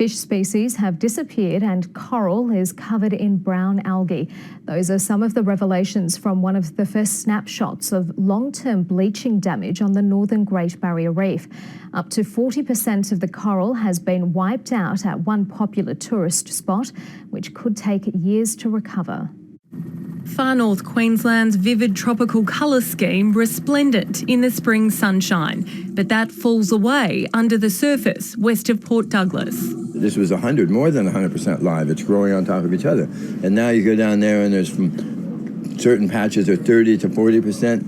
Fish species have disappeared and coral is covered in brown algae. Those are some of the revelations from one of the first snapshots of long-term bleaching damage on the northern Great Barrier Reef. Up to 40% of the coral has been wiped out at one popular tourist spot, which could take years to recover. Far North Queensland's vivid tropical colour scheme resplendent in the spring sunshine, but that falls away under the surface west of Port Douglas. This was more than 100% live. It's growing on top of each other. And now you go down there and there's from certain patches are 30 to 40%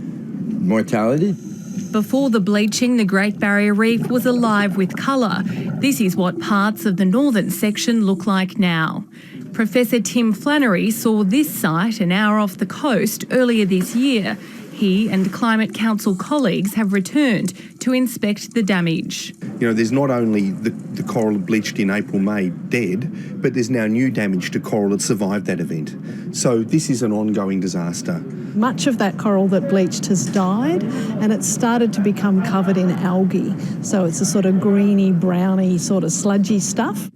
mortality. Before the bleaching, the Great Barrier Reef was alive with colour. This is what parts of the northern section look like now. Professor Tim Flannery saw this site an hour off the coast earlier this year. He and Climate Council colleagues have returned to inspect the damage. You know, there's not only the coral bleached in April, May dead, but there's now new damage to coral that survived that event. So this is an ongoing disaster. Much of that coral that bleached has died and it's started to become covered in algae. So it's a sort of greeny, browny, sort of sludgy stuff.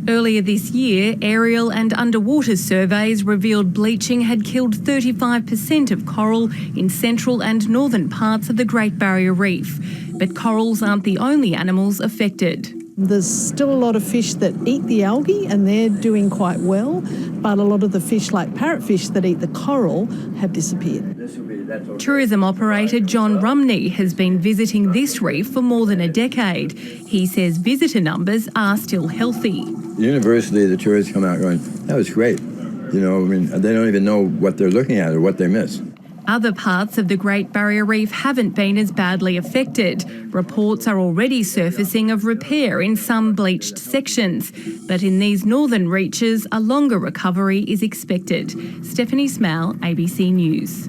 Earlier this year, aerial and underwater surveys revealed bleaching had killed 35% of coral in central and northern parts of the Great Barrier Reef. But corals aren't the only animals affected. There's still a lot of fish that eat the algae and they're doing quite well, but a lot of the fish like parrotfish that eat the coral have disappeared. Tourism operator John Rumney has been visiting this reef for more than a decade. He says visitor numbers are still healthy. Universally, the tourists come out going, that was great. You know, I mean, they don't even know what they're looking at or what they miss. Other parts of the Great Barrier Reef haven't been as badly affected. Reports are already surfacing of repair in some bleached sections. But in these northern reaches, a longer recovery is expected. Stephanie Smale, ABC News.